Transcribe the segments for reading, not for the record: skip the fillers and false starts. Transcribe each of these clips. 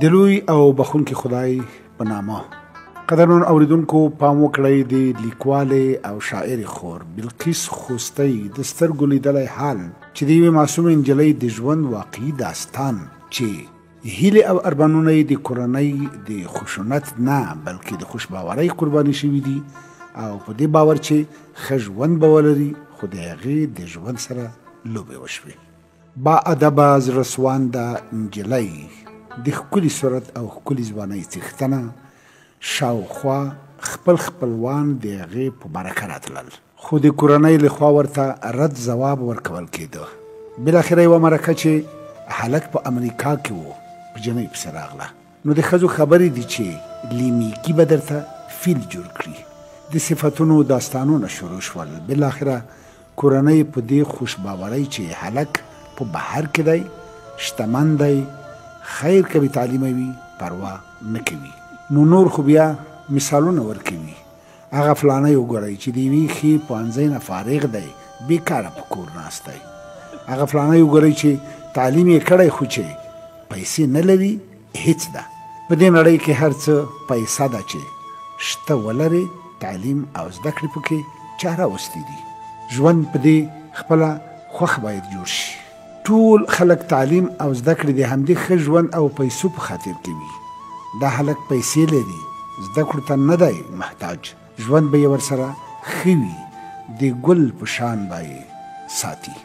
د لوی او بخونکي خدای په نامه. قدرمن اوریدونکو، پام وکړئ د لیکوالې او شاعرې خور بلقیس خوستی د سترګو لیدلی حال چې د یوې معصومې نجلۍ د ژوند واقعي داستان چې هیلې او ارمانونه یې د کورنۍ د خشونت نه بلکې د خوشباورۍ قرباني شوي دي او په دې باور چې ښه ژوند به ولري، خو د هغې د ژوند سره لوبې وشوې. با ادبه زړهسوانده نجلۍ د ښکلي صورت او ښکلي ځوانۍ څښتنه شاوخوا خپل خپلوان د هغې په مرکه راتلل، خو د کورنۍ لخوا ورته رد ځواب ورکول کېده. بالاخره یوه مرکه چې هلک په امریکا کې و په جنۍ پسې راغله. نو د ښځو خبرې دي چې لیمیکي به درته فیل جوړ کړي. د صفتونو داستانونه شروع شول. بالاخره کورنۍ په دې خوشباورۍ چې هلک په بهر کې دی، شتمن دی، خیر کوي، تعلیموي، پروا نه کوي. نو نور خو بیا مثالونه ورکوي. هغه فلانی وګورئ چې د یوې ښې پوهنځۍ نه فارغ دی، بېکاره په کور ناست دی. هغه فلانی وګورئ چې تعلیم یې کړی خو چې پیسې نه لري، هیڅ ده. په دې نړۍ کې هر څه پیسه ده چې شته ولري، تعلیم او زده کړې پکې چا راوستي دي. ژوند په دې خپله خوښ باید جوړ شي. ټول خلک تعلیم او زده کړې د همدې ښه ژوند او پیسو په خاطر کوي. دا هلک پیسې لري، زده کړو ته نه دی محتاج، ژوند به یې ورسره ښه وي، د ګل په شان به یې ساتي.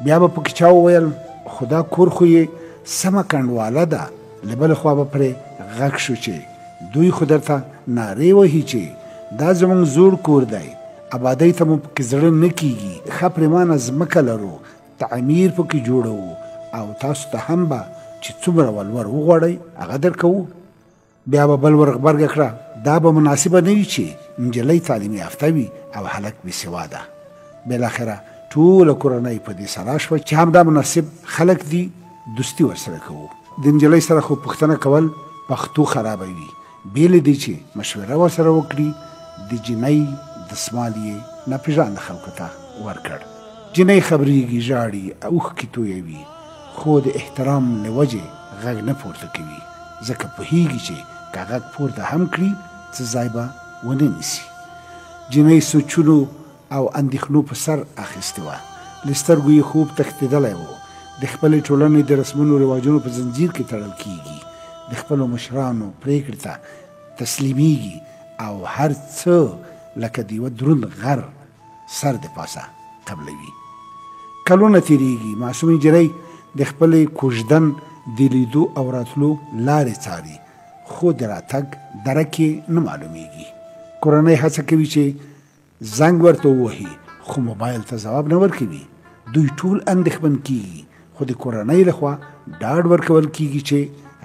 بیا به پکې چا وویل خو دا کور خو یې سمه کنډواله ده. له بلې خوا به پرې غږ شو چې دوی خو درته نارې وهي چې دا زموږ زوړ کور دی، ابادۍ ته مو پکې زړه نه کېږي، ښه پرېمانه ځمکه لرو، تعمیر پکې جوړوو او تاسو ته هم به چې څومره ولور وغواړئ هغه درکوو. بیا به بل ور غبرګه کړه دا به مناسبه نه وي چې نجلۍ تعلیم یافته وي او هلک بېسواده. بالاخره ټوله کورنۍ په دې سره شوه چې همدا مناسب خلک دي، دوستي ورسره کوو. د نجلۍ سره خو پوښتنه کول پښتو خرابوي. بېلې دی چې مشوره ورسره وکړي. د جنۍ دسمال یې ناپېژانده خلکو ته ورکړ. جنۍ خبرېږي، ژاړي، اوښکې تویوي، خو د احترام له وجې غږ نه پورته کوي، ځکه پوهېږي چې که غږ پورته هم کړي څه ځای به ونه نیسي. جنۍ سوچونو او اندېښنو په سر اخیستې وه. له سترګو یې خوب تښتېدلی و. د خپلې ټولنې د رسمونو رواجونو په زنځیر کې تړل کېږي، د خپلو مشرانو پرېکړې ته تسلیمیږي او هر څه لکه د یوه دروند غر سر د پاسه قبلوي. کلونه تېرېږي، معصومې نجلۍ د خپلې کوژدن د لیدو او راتلو لارې څاري، خو د راتګ درک یې نه معلومیږي. کورنۍ هڅه کوي چې زنګ ورته ووهي، خو موبایل ته ځواب نه ورکوي. دوی ټول اندېښمن کېږي، خو د کورنۍ لخوا ډاډ ورکول کېږي چې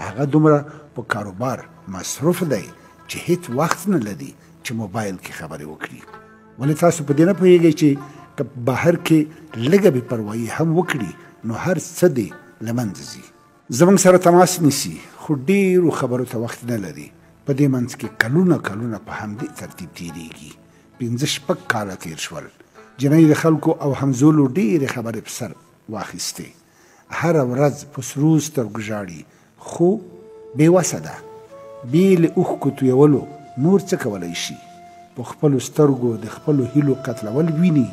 هغه دومره په کاروبار مصروف دی چې هیڅ وخت نه لري چې موبایل کې خبرې وکړي. ولې تاسو په دې نه پوهېږئ چې که بهر کې لږه بې پروایي هم وکړي نو هر څه دې له منځه ځي. زموږ سره تماس نیسي، خو ډېرو خبرو ته وخت نه لري. په دې منځ کې کلونه په همدې ترتیب تېرېږي. 5-6 کاله تېر شول. جنۍ د خلکو او همزولو ډېرې خبرې په سر واخیستې. هره ورځ په سرو سترګو ژاړي، خو بېوسه ده. بې له اوښکو تویولو نور څه کولی شي؟ په خپلو سترګو د خپلو هیلو قتلول ویني.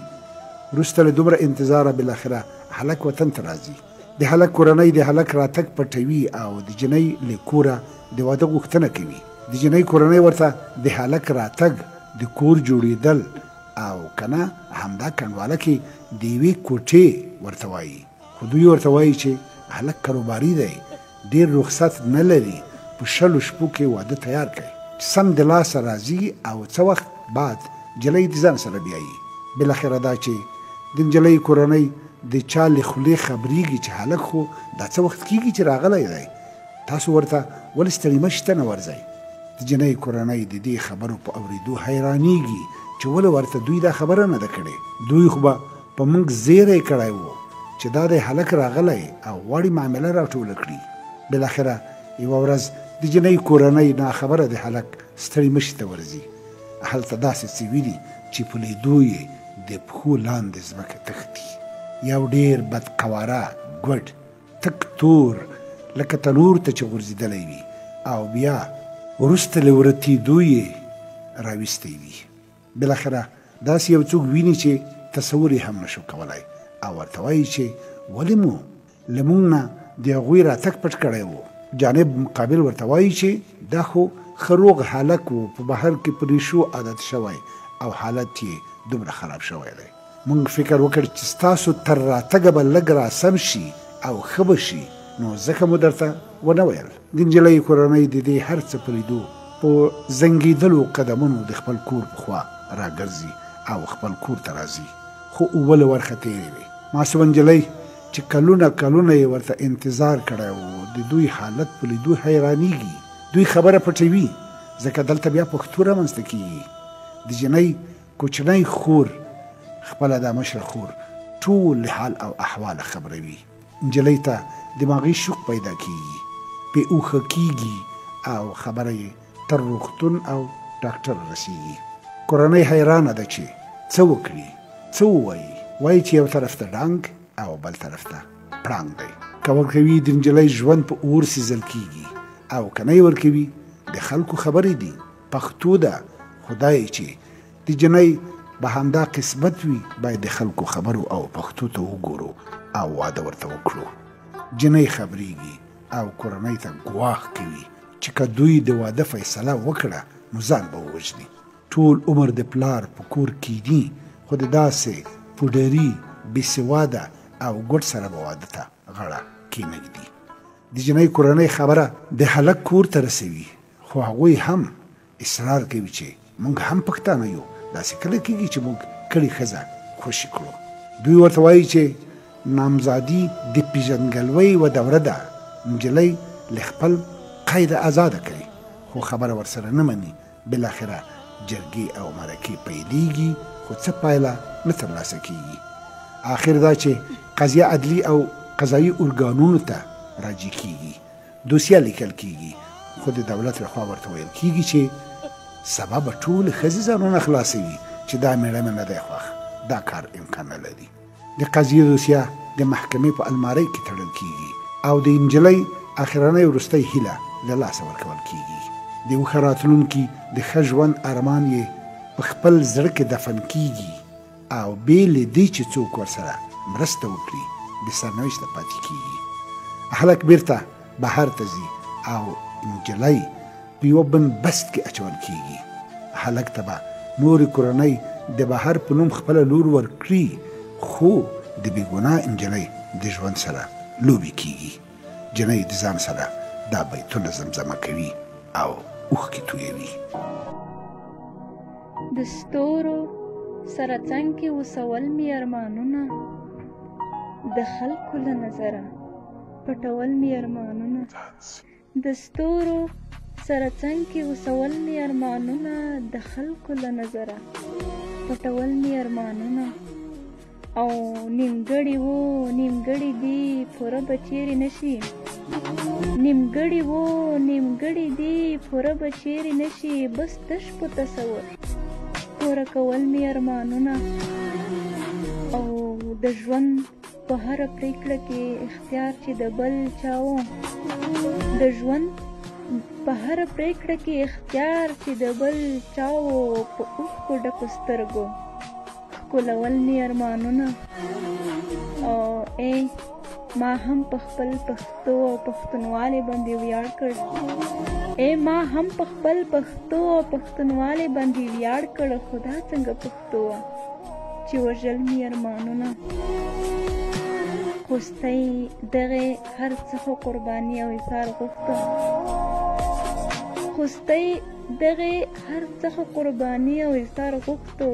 وروسته له دومره انتظاره بالاخره هلک وطن ته راځي. د هلک کورنۍ د هلک راتګ پټوي او د جنۍ له کوره د واده غوښتنه کوي. د جنۍ کورنۍ ورته د هلک راتګ د کور جوړېدل او که نه همدا کنډواله کې د یوې کوټې ورته وایي. خو دوی ورته وایي چې هلک کاروباري دی، ډېر رخصت نه لري، په 6 شپو کې واده تیار کړي. سم د لاسه راځي او څه وخت بعد جلۍ د ځان سره بیایي. بالاخره دا چې د نجلۍ کورنۍ د چا له خولې خبرېږي چې هلک خو دا څه وخت کېږي چې راغلی دی، تاسو ورته ولې ستړي مه شته نه ورځئ. د جنۍ کورنۍ د دې خبرو په اورېدو حیرانېږي چې ولې ورته دوی دا خبره نه ده کړې. دوی خو به په موږ زیری کړی و چې دا د هلک راغلی او غواړي معامله راټوله کړي. بالاخره یوه ورځ د جنۍ کورنۍ ناخبره د هلک ستړي مشي ته ورځي. هلته داسې څه ویني چې په لیدو یې د پښو لاندې ځمکه تښتي. یو ډېر بدقواره ګوډ تک تور لکه تنور ته چې غورځېدلی وي او بیا وروسته له ورتېدو یې راویستی وي. بالاخره داسې یو څوک ویني چې تصور یې هم نشو کولی او ورته وایي چې ولې مو له موږ نه د هغوی راتګ پټ کړی و. جانب مقابل ورته وایي چې دا خو ښه روغ هلک و، په بهر کې په ریشو عادت شوی او حالت یې دومره خراب شوی دی. موږ فکر وکړ چې ستاسو تر راتګه به لږ راسم شي او ښه به شي، نو ځکه مو درته ونه ویل. د نجلۍ کورنۍ د دې هر څه په لیدو په زنګېدلو قدمونو د خپل کور په خوا راګرځي او خپل کور ته راځي. خو اوله ورخه تېرې وې. معصومه نجلۍ چې کلونه کلونه یې ورته انتظار کړی و د دوی حالت په لیدو حیرانېږي. دوی خبره پټوي ځکه دلته بیا پښتو رامنځته کېږي. د جنۍ کوچنی خور خپله دا مشره خور ټول له حال او احواله خبروي. نجلۍ ته دماغي شوق پیدا کېږي، پې اوښه کېږي او خبره یې تر روغتون او ډاکټر رسېږي. کورنۍ حیرانه ده چې څه وکړي، څه ووایي. وایي چې یو طرف ته ډانګ او بل طرف ته پړانګ دی. که ورکوي د نجلۍ ژوند په اور سیزل کېږي او که نه یې ورکوي د خلکو خبرې دي. پښتو ده، خدای چې د جنۍ به همدا قسمت وي باید د خلکو خبرو او پښتو ته وګورو او واده ورته وکړو. جنۍ خبرېږي او کورنۍ ته ګواښ کوي چې که دوی د واده فیصله وکړه نو ځان به ووژني. ټول عمر د پلار په کور کېني خو د داسې پوډري بېسواده او ګوډ سره به واده ته غاړه کېنږدي. د جنۍ کورنۍ خبره د هلک کور ته رسوي، خو هغوی هم اصرار کوي چې موږ هم پښتانه یو، داسې کله کېږي چې موږ کړي ښځه خوشي کړو. دوی ورته وایي چې نامزادي د پیژندګلوۍ یوه دوره ده. نجلۍ له خپل قیده ازاده کوي، خو خبره ورسره نه مني. بالاخره جرګې او مرکې پیلېږي، خو څه پایله نه ترلاسه کېږي. آخر دا چې قضیه عدلي او قضایي ارګانونو ته راجع کېږي، دوسیه لیکل کېږي، خو د دولت لخوا ورته ویل کېږي چې سبا به ټولې ښځې ځانونه خلاصوي چې دا مېړه مې نه دی خوښ، دا کار امکان نه لري. د قضیې دوسیه د محکمې په المارۍ کې تړل کېږي او د نجلۍ اخرنۍ وروستۍ هیله له لاسه ورکول کېږي. د یو ښه راتلونکي د ښه ژوند ارمان یې په خپل زړه کې دفن کېږي او بې له دې چې څوک ورسره مرسته وکړي بې سرنوشته پاتې کېږي. هلک بیرته بهر ته ځي او نجلۍ په یوه بندبست کې اچول کېږي. هلک ته به نورې کورنۍ د بهر په نوم خپله لور ورکړي، خو د بېګناه نجلۍ د ژوند سره لوبې کېږي. جنۍ د ځان سره دا بیتونه زمزمه کوي او اوښکې تویوي. د ستورو سره څنګ کې وسول مې ارمانونه، د خلکو له نظره پټول مې ارمانونه. د ستورو سره څنګ کې وسول مې ارمانونه، د خلکو له نظره پټول مې ارمانونه. او نیمګړي وو نیمګړي دي پوره به چیرې نشي، نیمګړي وو نیمګړي دي پوره به چیرې نشي. بس تش په تصور پوره کول مې ارمانونه. او د ژوند په هره پرېکړه کې اختیار چې د بل چا و، د ژوند په هره پرېکړه کې اختیار چې د بل چا و، په اوښکو ډکو سترګو ښکلول مې ارمانونه. او ما هم په خپل پښتو او پښتونوالي باندې ویاړ کړ، ما هم په خپل پښتو او پښتونوالي باندې ویاړ کړ. خدا څنګه پښتو چې وژل مې ارمانونه. خوستی دغه هر څه خو قرباني او ایثار غوښته، خوستی دغه هر څه خو قرباني او ایثار غوښتو.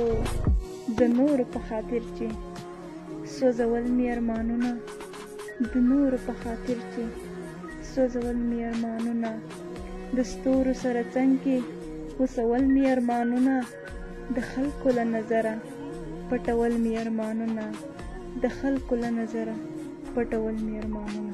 د نورو په خاطر چې سوځول مې ارمانونه، د نورو په خاطر چې سوځول مې ارمانونه. د ستورو سره څنګ کې وسول مې ارمانونه، د خلکو له نظره پټول مې ارمانونه، د خلکو له نظره پټول مې ارمانونه.